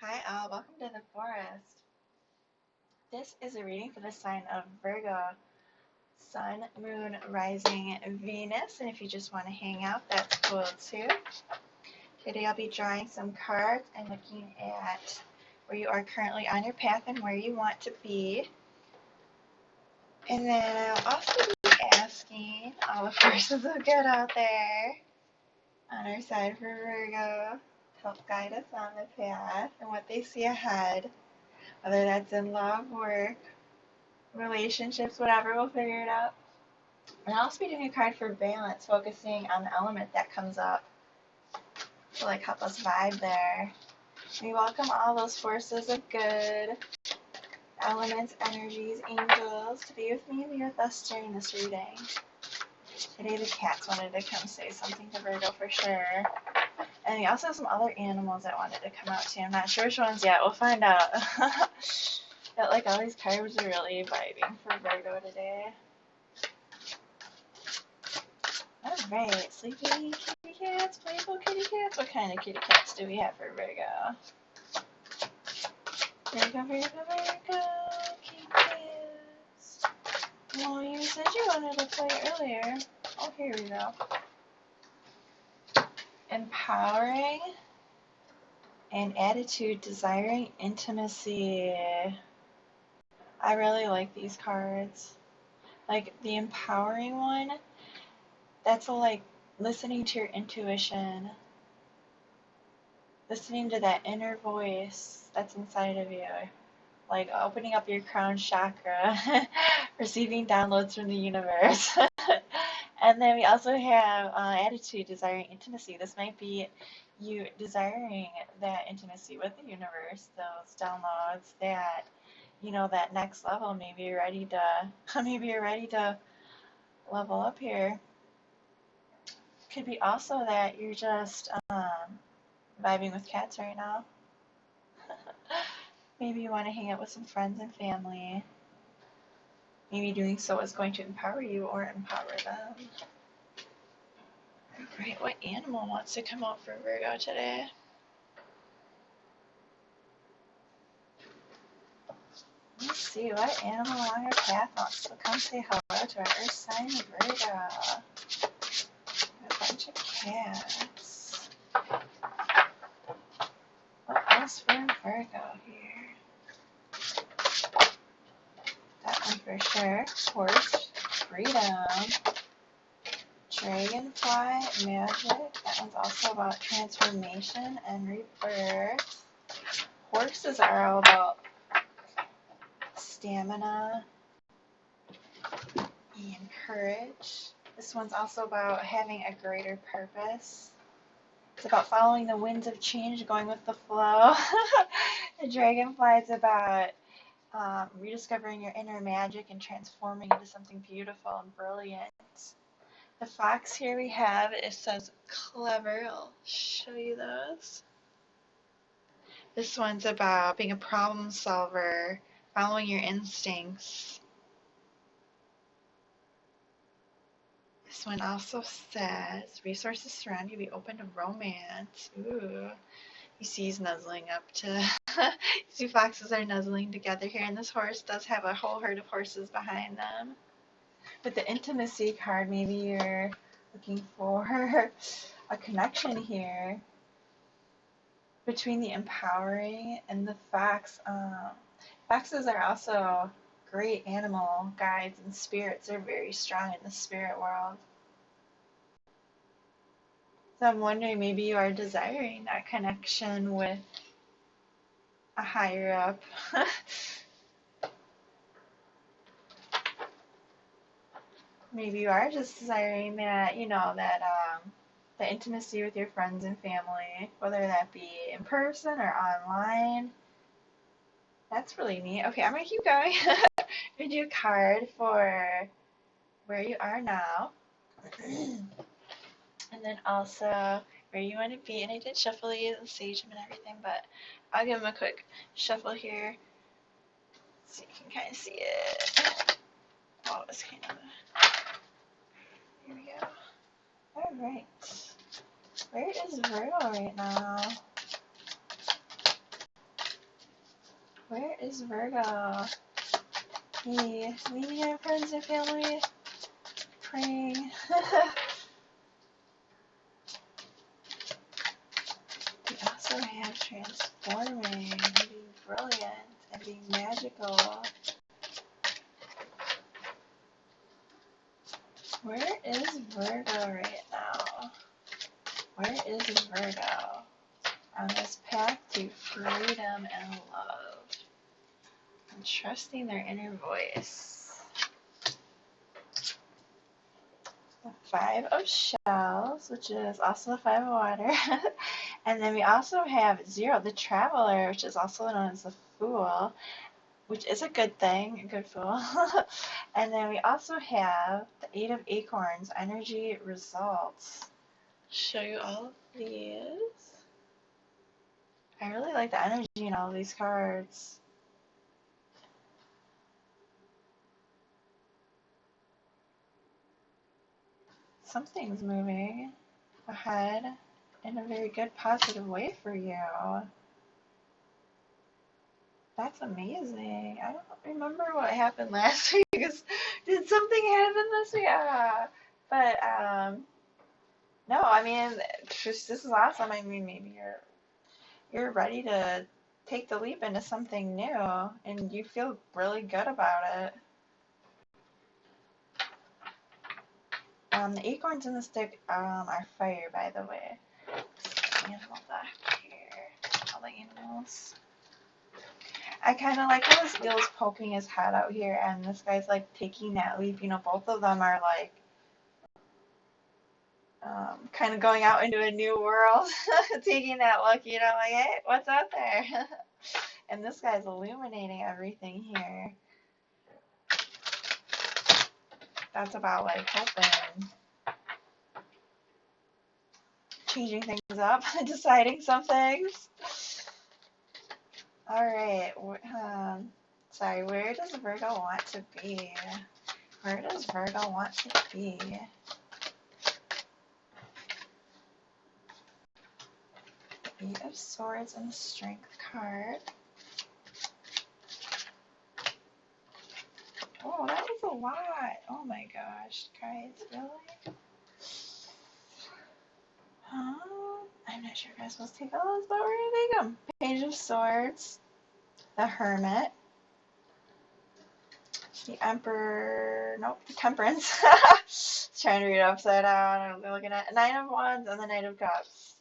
Hi all, welcome to the forest. This is a reading for the sign of Virgo, Sun, Moon, Rising, Venus, and if you just want to hang out, that's cool too. Today I'll be drawing some cards and looking at where you are currently on your path and where you want to be. And then I'll also be asking all the forces of good out there on our side for Virgo to help guide us on the path and what they see ahead. Whether that's in love, work, relationships, whatever, we'll figure it out. And I'll also be doing a card for balance, focusing on the element that comes up to like help us vibe there. We welcome all those forces of good, elements, energies, angels to be with me and be with us during this reading. Today the cats wanted to come say something to Virgo for sure. And we also have some other animals that wanted to come out too. I'm not sure which ones yet. We'll find out. Felt like all these cards are really vibing for Virgo today. Alright, sleepy kitty cats, playful kitty cats. What kind of kitty cats do we have for Virgo? Virgo, kitty cats. Well, you said you wanted to play earlier. Oh, here we go. Empowering and attitude, desiring intimacy. I really like these cards. Like the empowering one, that's like listening to your intuition, listening to that inner voice that's inside of you, like opening up your crown chakra, receiving downloads from the universe. And then we also have attitude, desiring intimacy. This might be you desiring that intimacy with the universe, those downloads, that that next level. Maybe you're ready to level up here. Could be also that you're just vibing with cats right now. Maybe you want to hang out with some friends and family. Maybe doing so is going to empower you or empower them. Alright, what animal wants to come out for Virgo today? Let's see, what animal on our path wants to come say hello to our earth sign Virgo? A bunch of cats. What else for Virgo here? That one for sure. Horse, freedom. Dragonfly, magic. That one's also about transformation and rebirth. Horses are all about stamina and courage. This one's also about having a greater purpose. It's about following the winds of change, going with the flow. The dragonfly is about rediscovering your inner magic and transforming into something beautiful and brilliant. The fox here we have, it says clever. I'll show you those. This one's about being a problem solver, following your instincts. This one also says resources surround you, be open to romance. Ooh. You see he's nuzzling up to two foxes are nuzzling together here, and this horse does have a whole herd of horses behind them. With the intimacy card, maybe you're looking for a connection here between the empowering and the fox. Foxes are also great animal guides and spirits. They're very strong in the spirit world. So I'm wondering, maybe you are desiring that connection with a higher up. Maybe you are just desiring that, the intimacy with your friends and family, whether that be in person or online. That's really neat. Okay, I'm going to keep going. I'm going to do a card for where you are now. And then also where you want to be. And I did shuffle these and sage them and everything, but I'll give them a quick shuffle here so you can kind of see it. Oh, it's kind of here we go. Alright. Where is Virgo right now? Where is Virgo? He meeting our friends and family, praying. We also have transforming and being brilliant and being magical. Where is Virgo right now? Where is Virgo on this path to freedom and love and trusting their inner voice? The Five of Shells, which is also the Five of Water. And then we also have Zero, the Traveler, which is also known as the Fool, which is a good thing, a good fool. And then we also have the Eight of Acorns, Energy Results. Show you all of these. I really like the energy in all of these cards. Something's moving ahead in a very good, positive way for you. That's amazing. I don't remember what happened last week. Did something happen this week? But no, I mean, this is awesome. I mean, maybe you're ready to take the leap into something new, and you feel really good about it. The acorns in the stick are fire, by the way. Animal back here. All the animals. I kind of like how this eel's poking his head out here, and this guy's like taking that leap. You know, both of them are like kind of going out into a new world, taking that look. You know, like, hey, what's out there? And this guy's illuminating everything here. That's about like helping, changing things up, deciding some things. All right. Sorry, where does Virgo want to be? Where does Virgo want to be? The Eight of Swords and the Strength card. Oh, that was a lot. Oh my gosh, guys, really? I'm not sure if I'm supposed to take all those, but we're gonna take them. Page of Swords, the Hermit, the Emperor, nope, the Temperance. Trying to read it upside down. I'm looking at Nine of Wands and the Knight of Cups.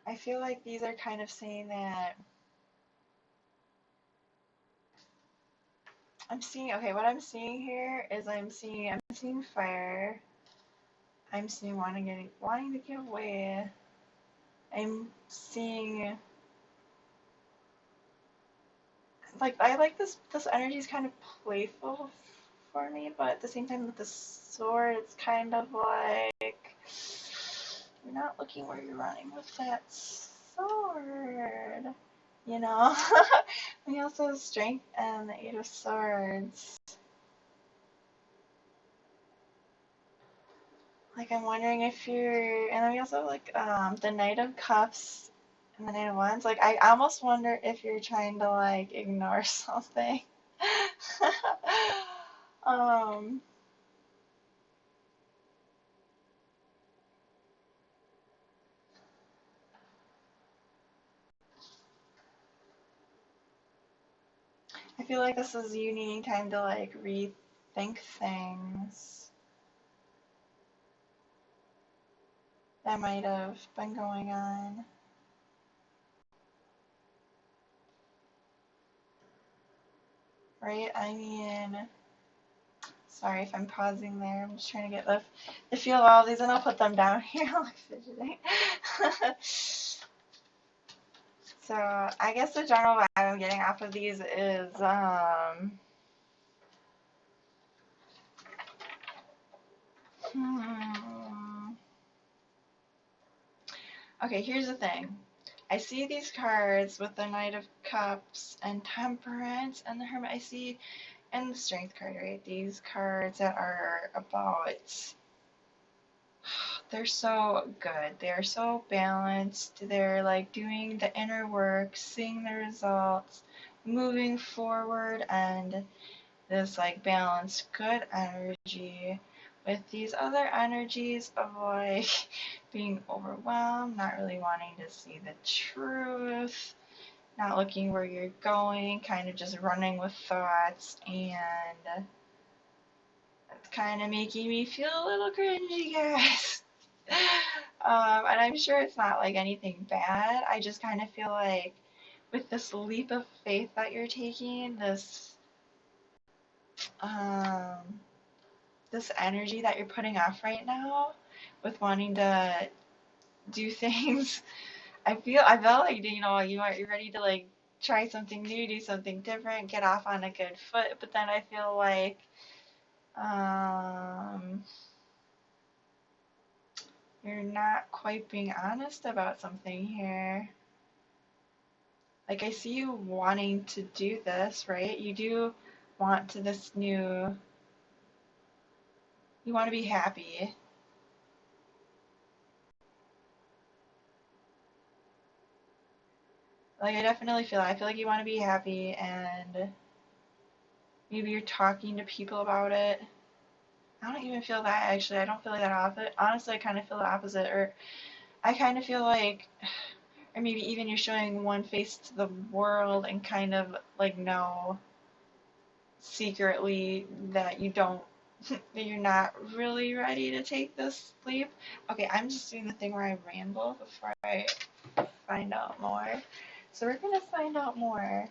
I feel like these are kind of saying that I'm seeing, okay, what I'm seeing here is I'm seeing fire. I'm seeing wanting to get away. I'm seeing, like, I like this energy is kind of playful for me, but at the same time with the sword, it's kind of like you're not looking where you're running with that sword, you know? We also have Strength and the Eight of Swords. Like, I'm wondering if you're, and then we also have, like, the Knight of Cups and the Knight of Wands. Like, I almost wonder if you're trying to, like, ignore something. um, I feel like this is you needing time to, like, rethink things that might have been going on. Right? I mean, sorry if I'm pausing there. I'm just trying to get the feel of all these, and I'll put them down here. Like fidgeting. So I guess the general vibe I'm getting off of these is okay, here's the thing. I see these cards with the Knight of Cups and Temperance and the Hermit. I see, and the Strength card, right? These cards that are about, they're so good. They're so balanced. They're like doing the inner work, seeing the results, moving forward, and this like balanced good energy with these other energies of like being overwhelmed, not really wanting to see the truth, not looking where you're going, kind of just running with thoughts, and it's kind of making me feel a little cringy, guys. And I'm sure it's not like anything bad. I just kind of feel like with this leap of faith that you're taking, um, this energy that you're putting off right now, with wanting to do things, I feel like you're ready to like try something new, do something different, get off on a good foot. But then I feel like um, you're not quite being honest about something here. Like I see you wanting to do this, right? You do want to this new. You want to be happy. Like I definitely feel that. I feel like you want to be happy, and maybe you're talking to people about it. I don't even feel that actually. I don't feel like that opposite. Honestly, I kind of feel the opposite. Or I kind of feel like, or maybe even you're showing one face to the world and kind of like know secretly that you don't, that you're not really ready to take this leap. Okay, I'm just doing the thing where I ramble before I find out more. So we're gonna find out more.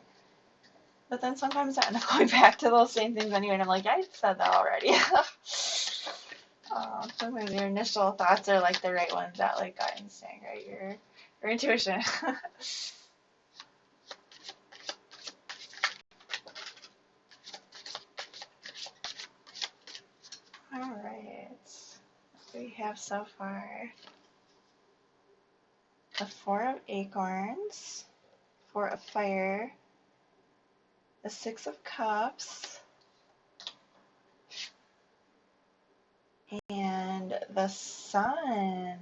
But then sometimes I end up going back to those same things anyway, and I'm like, I said that already. Sometimes your initial thoughts are like the right ones that like gut instinct, right? Your intuition. Alright. What do we have so far? The Four of Acorns, Four of Fire, the Six of Cups, and the Sun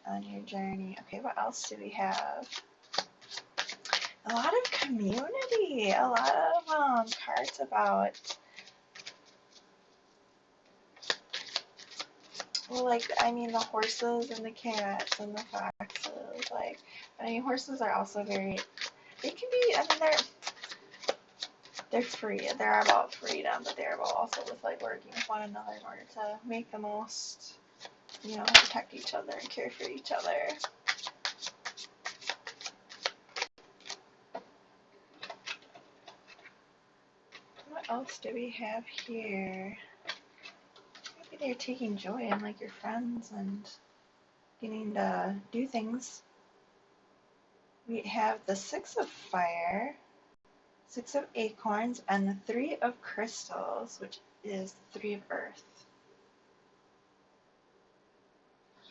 on your journey. Okay, what else do we have? A lot of community, a lot of cards about, well, like, I mean, the horses and the cats and the foxes, like, I mean, horses are also very, they can be, I mean, they're free, they're about freedom, but they're about also with, like, working with one another in order to make the most, protect each other and care for each other. What else do we have here? Maybe they're taking joy in, like, your friends and getting to do things. We have the Six of Fire, Six of Acorns, and the Three of Crystals, which is the Three of Earth.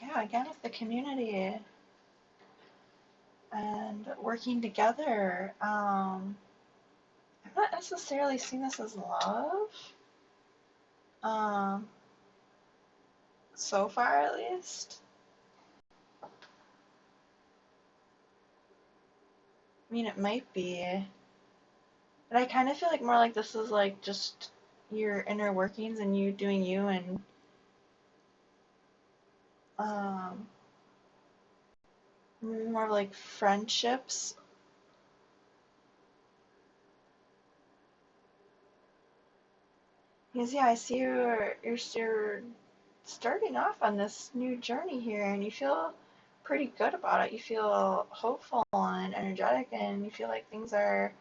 Yeah, again with the community and working together. I'm not necessarily seeing this as love. So far at least. I mean, it might be. But I kind of feel like more like this is like just your inner workings and you doing you, and more like friendships. Because yeah, I see you're starting off on this new journey here, and you feel pretty good about it. You feel hopeful and energetic, and you feel like things are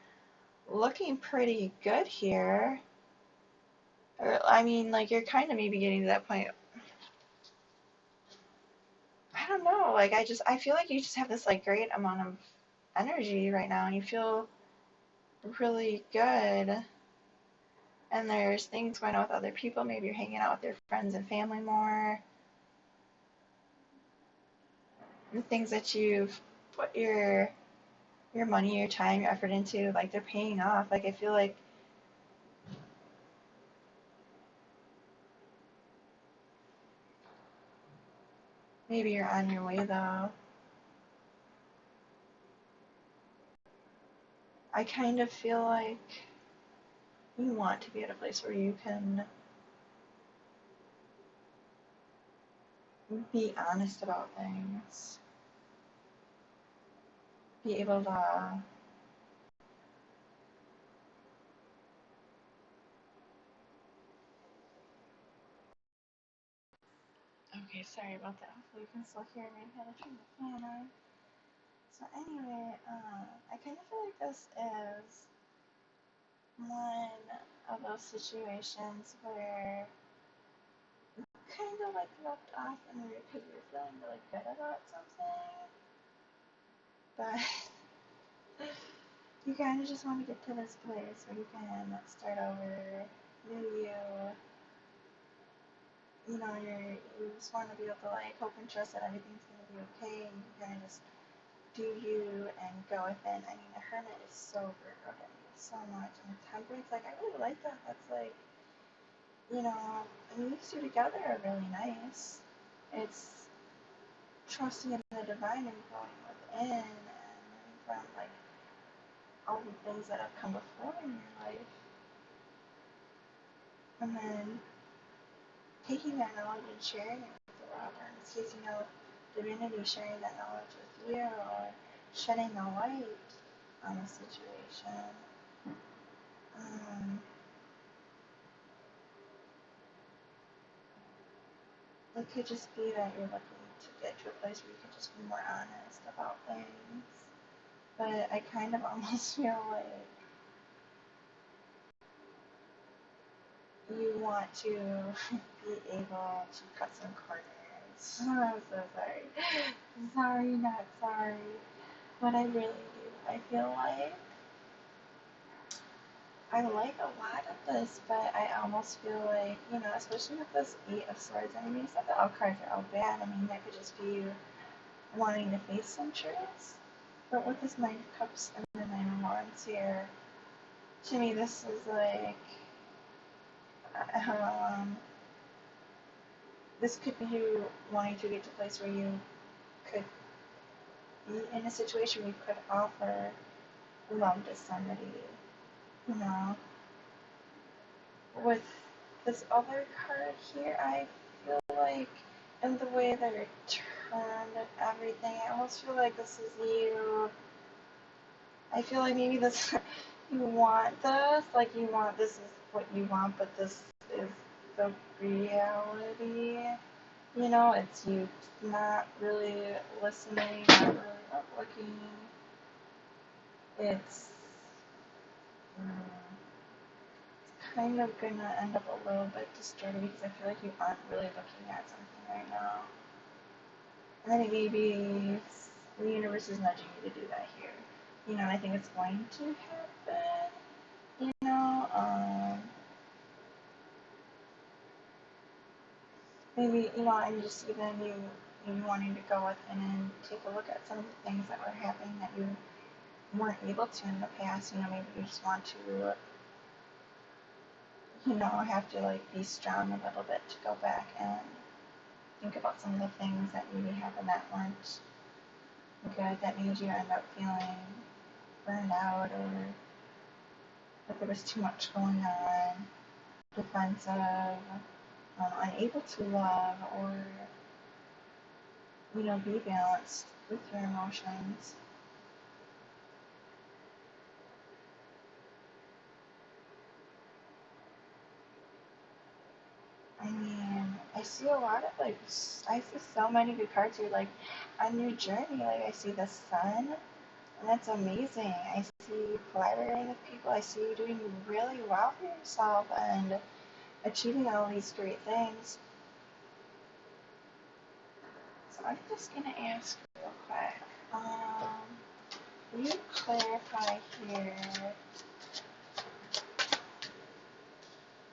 looking pretty good here. Or, I mean, like, you're kind of maybe getting to that point. I don't know. Like, I feel like you just have this, like, great amount of energy right now, and you feel really good. And there's things going on with other people. Maybe you're hanging out with your friends and family more. The things that you've put your your money, your time, your effort into, like, they're paying off. Like, I feel like maybe you're on your way though. I kind of feel like you want to be at a place where you can be honest about things, be able to, okay, sorry about that. Hopefully you can still hear me. I had to turn the fan on. So anyway, I kind of feel like this is one of those situations where you kind of like left off and because you're feeling really good about something, but you kind of just want to get to this place where you can start over, new you. You know, you just want to be able to like hope and trust that everything's gonna be okay, and you kind of just do you and go with it. I mean, the Hermit is so Virgo heavy, so much, and the Temperance, like I really like that. That's like, you know, I mean, these two together are really nice. It's trusting in the divine and going within and learning from like all the things that have come before in your life, and then taking that knowledge and sharing it with the world. Or in this case, you know, divinity sharing that knowledge with you, or shedding the light on the situation. It could just be that you're looking to get to a place where you can just be more honest about things. But I kind of almost feel like you want to be able to cut some corners. I'm so sorry. Sorry, not sorry. But I really do. I feel like I like a lot of this, but I almost feel like, you know, especially with this Eight of Swords, I mean, it's not that all cards are all bad. I mean, that could just be you wanting to face some truths. But with this Nine of Cups and the Nine of Wands here, to me, this is like, this could be you wanting to get to a place where you could be in a situation where you could offer love to somebody, you know. With this other card here, I feel like, in the way that it turned and everything, I almost feel like this is you. I feel like maybe this, you want this, like you want, this is what you want, but this is the reality. You know, it's you not really listening, not really looking. It's kind of gonna end up a little bit distorted because I feel like you aren't really looking at something right now. And I think maybe the universe is nudging you to do that here. You know, I think it's going to happen. You know, maybe, you know, and just even you wanting to go within and take a look at some of the things that were happening that you weren't able to in the past. You know, maybe you just want to, you know, have to like be strong a little bit to go back and think about some of the things that maybe happened that weren't good, that made you end up feeling burned out, or that there was too much going on, defensive, unable to love, or, you know, be balanced with your emotions. I mean, I see a lot of like, I see so many good cards here. Like, on your journey, like, I see the sun, and that's amazing. I see you collaborating with people. I see you doing really well for yourself and achieving all these great things. So I'm just gonna ask real quick. Will you clarify here?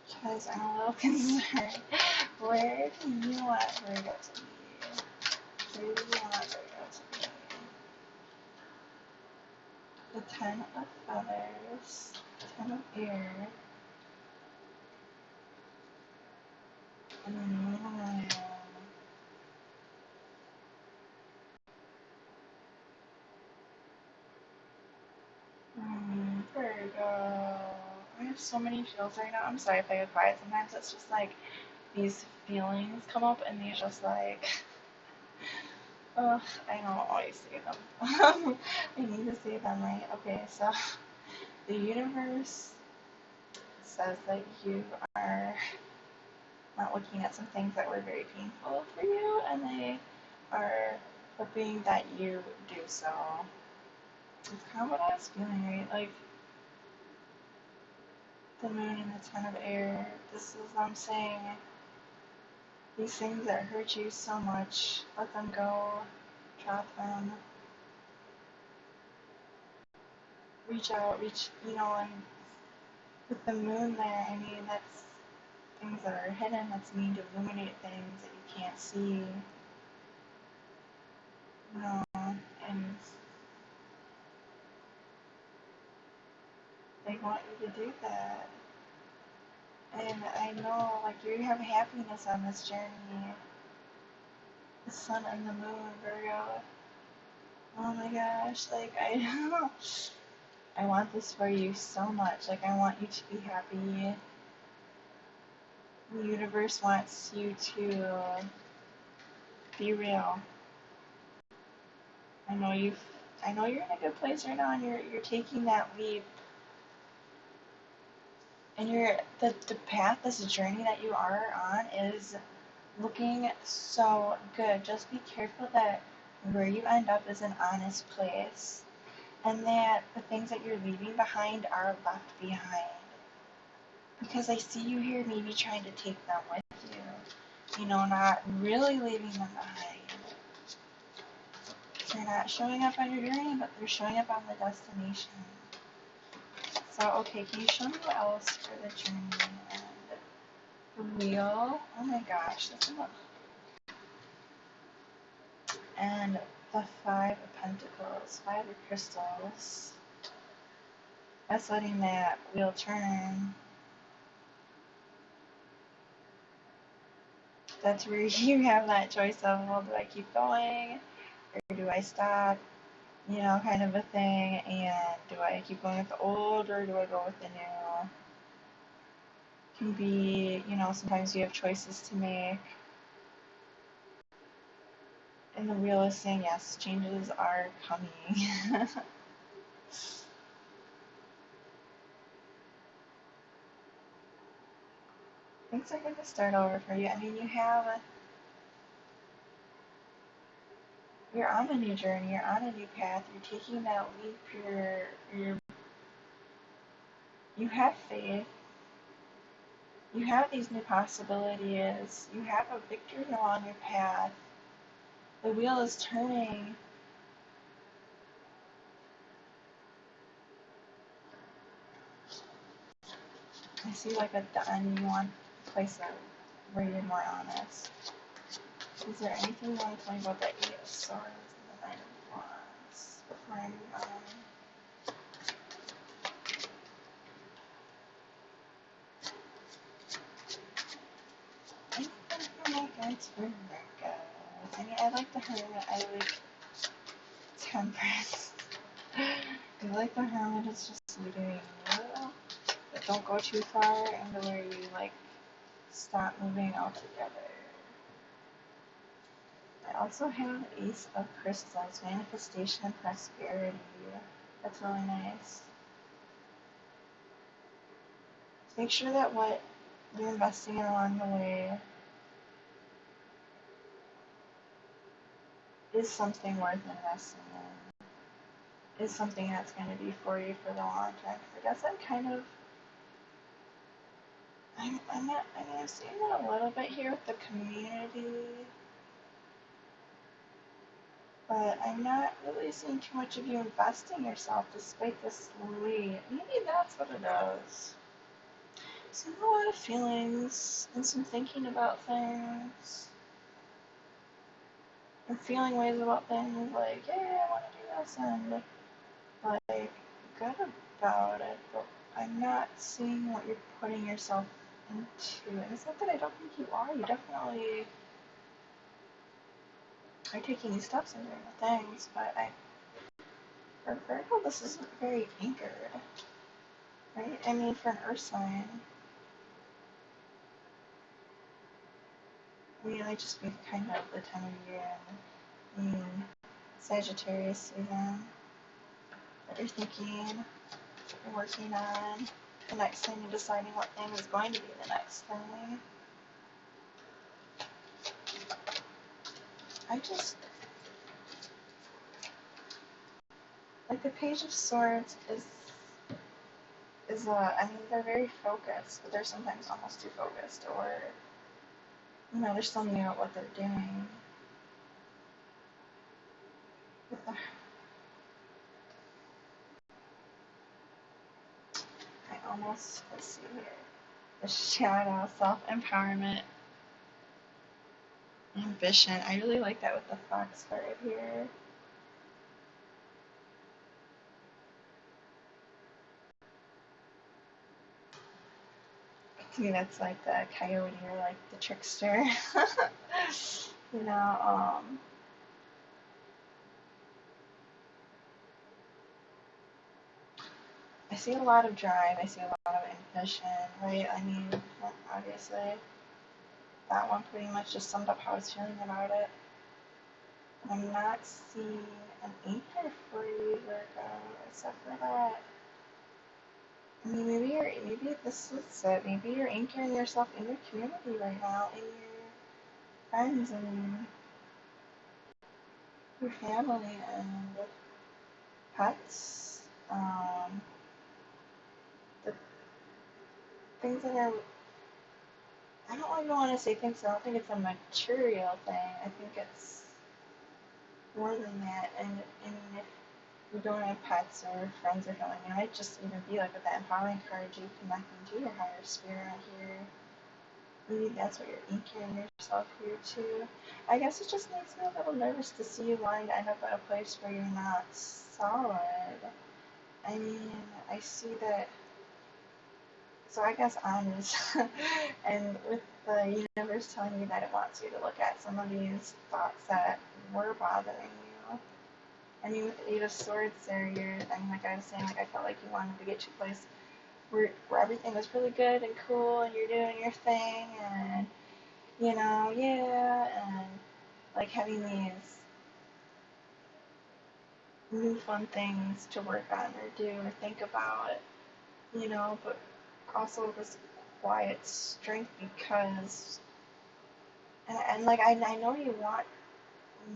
Because I'm a little concerned. Where do you want Virgo to be? Where do you want Virgo to be? the Ten of Feathers, Ten of Air, and the Moon. Virgo. I have so many feels right now. I'm sorry if I get quiet. Sometimes it's just like these feelings come up and these just like, ugh, I don't always say them. I need to say them right. Okay, so the universe says that you are not looking at some things that were very painful for you, and they are hoping that you do so. It's kind of what I was feeling, right? Like the moon and the Ten of Air. This is what I'm saying. These things that hurt you so much, let them go, drop them, reach out, and with the moon there, I mean, that's things that are hidden, that's mean to illuminate things that you can't see, and they want you to do that. And I know, like, you have happiness on this journey. The sun and the moon, Virgo. Oh my gosh, like, I want this for you so much. Like, I want you to be happy. The universe wants you to be real. I know you're in a good place right now, and you're taking that leap. And the path, this journey that you are on is looking so good. Just be careful that where you end up is an honest place, and that the things that you're leaving behind are left behind. Because I see you here maybe trying to take them with you, not really leaving them behind. They're not showing up on your journey, but they're showing up on the destination. So, okay, can you show me what else for the journey? And the wheel, oh my gosh, that's enough. And the Five of Pentacles, Five of Crystals. That's letting that wheel turn. That's where you have that choice of, well, do I keep going or do I stop? Kind of a thing. And do I keep going with the old or do I go with the new? Can be, sometimes you have choices to make. And the wheel is saying, yes, changes are coming. Things are going to start over for you. I mean, you're on a new journey, you're on a new path, you're taking that leap, you have faith, you have these new possibilities, you have a victory along your path, the wheel is turning. I see like a done, you want a place where you're more honest. Is there anything you want to tell me about the Eight of Swords and the Nine of Wands before I move on? It's for Virgo. I mean, I like the Hermit. I like Temperance. I like the Hermit. It's just you doing you, but don't go too far into where you stop moving altogether. I also have Ace of Crystals, Manifestation and Prosperity. That's really nice. Make sure that what you're investing in along the way is something worth investing in, is something that's going to be for you for the long term. I guess I'm seeing it a little bit here with the community, but I'm not really seeing too much of you investing yourself despite this lead. Maybe that's what it is. So a lot of feelings and some thinking about things. And feeling ways about things like, yeah, I want to do this, like good about it, but I'm not seeing what you're putting yourself into. And it's not that I don't think you are. You definitely are taking these steps and doing the things, but for Virgo, this isn't very anchored, right? I mean, for an earth sign, I mean, it might just be kind of the time of year and Sagittarius season that you're thinking, you're working on the next thing and deciding what thing is going to be the next thing. I just, like the Page of Swords I mean, they're very focused, but they're sometimes almost too focused, or, you know, they're still new at what they're doing. Let's see here, the shadow, self-empowerment, ambition. I really like that with the fox card here. To me, that's like the coyote or like the trickster. You know, I see a lot of drive. I see a lot of ambition, right? I mean, obviously, that one pretty much just summed up how I was feeling about it. I'm not seeing an anchor for you, Virgo, except for that. I mean, maybe this is it. Maybe you're anchoring yourself in your community right now, in your friends and your family and pets. The things that are, I don't even want to say things. I don't think it's a material thing. I think it's more than that. And if you don't have pets or friends or family, it might just even be like with that empowering card, you connecting to your higher spirit here. Maybe that's what you're anchoring yourself here too. I guess it just makes me a little nervous to see you wanting to end up at a place where you're not solid. I mean, I see that. So I guess honest, and with the universe telling you that it wants you to look at some of these thoughts that were bothering you. I mean, with the Eight of Swords there, I mean, like I was saying, like I felt like you wanted to get to a place where everything was really good and cool, and you're doing your thing, and yeah, and like having these new fun things to work on or do or think about, but also this quiet strength because, and like I know you want,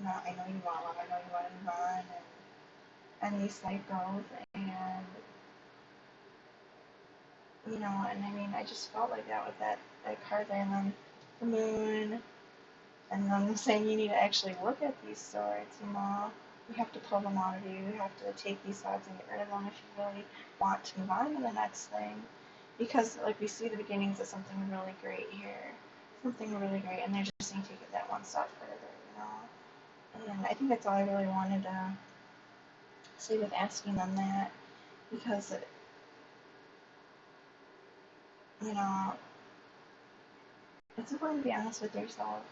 I know you want love, I know you want to move on and these cycles, and I mean, I just felt like that with that card there, and then the moon, and then I'm saying you need to actually look at these swords, you have to pull them out of you, you have to take these thoughts and get rid of them if you really want to move on to the next thing, because like we see the beginnings of something really great here, something really great, and they're just going to take it that one step further, and I think that's all I really wanted to say with asking them that, because you know, it's important to be honest with yourself.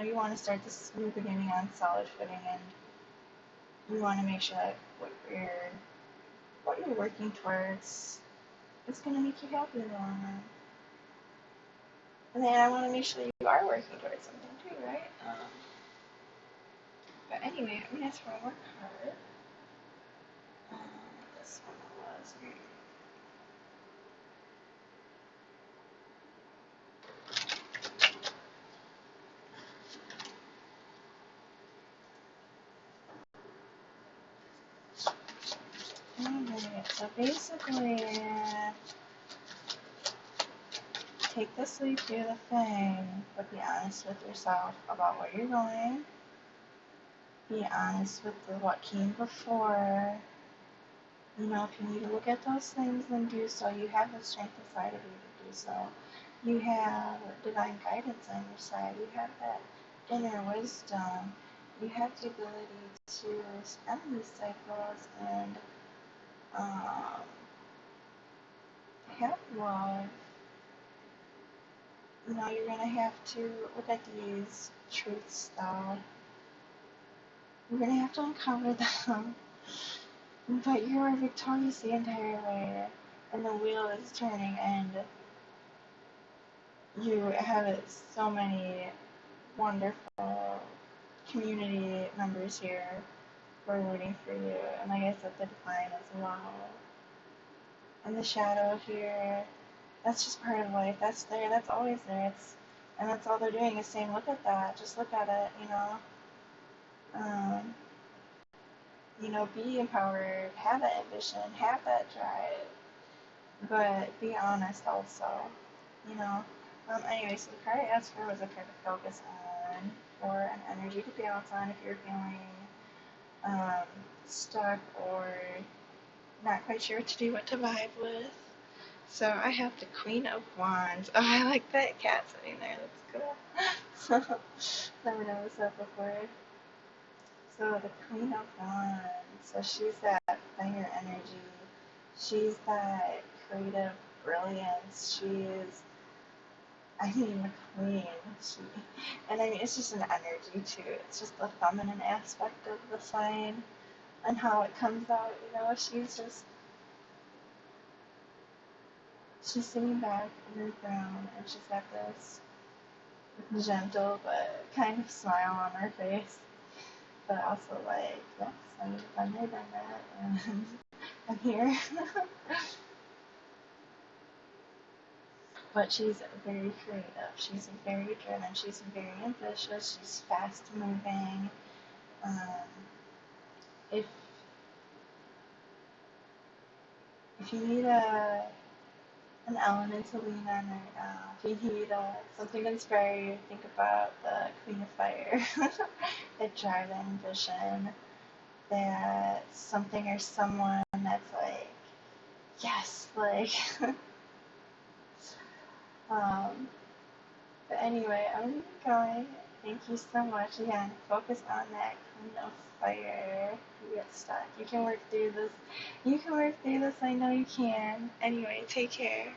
You want to start this new beginning on solid footing, and you want to make sure that what you're working towards is going to make you happy in the long run. And then I want to make sure you are working towards something too, right? But anyway, I'm going to ask for one more card. This one was great. Alright, so basically, take this leap, do the thing, but be honest with yourself about where you're going. Be honest with what came before. If you need to look at those things, then do so. You have the strength inside of you to do so. You have divine guidance on your side. You have that inner wisdom. you have the ability to end these cycles and um, have love. You know, you're gonna have to look at these truths though. You're gonna have to uncover them. But you are victorious the entire way, and the wheel is turning, and you have so many wonderful community members here who are rooting for you, and like I said, the divine as well. And the shadow here, that's just part of life. That's there. That's always there. And that's all they're doing is saying, look at that. Just look at it. Um, be empowered. Have that ambition. Have that drive. But be honest also. You know. Anyway, so the card I asked for was a card to focus on, or an energy to bounce on if you're feeling um, stuck or not quite sure what to do, what to vibe with. So I have the Queen of Wands. Oh, I like that cat sitting there. That's cool. Never noticed that before. So the Queen of Wands. So she's that fire energy. She's that creative brilliance. The queen. And I mean, it's just an energy too. It's just the feminine aspect of the sign and how it comes out. She's sitting back in her throne, and she's got this gentle but kind of smile on her face, but also like, yes, I've been there, done that, and I'm here. But she's very creative. She's very driven. She's very ambitious. She's fast moving. Um, if if you need an element to lean on right now, if you need something to inspire you, think about the Queen of Fire. That drive and ambition. That something or someone that's like, yes, like. um, But anyway, I'm gonna keep going. Thank you so much. Again, focus on that Queen of Fire. You get stuck. You can work through this. You can work through this. I know you can. Anyway, take care.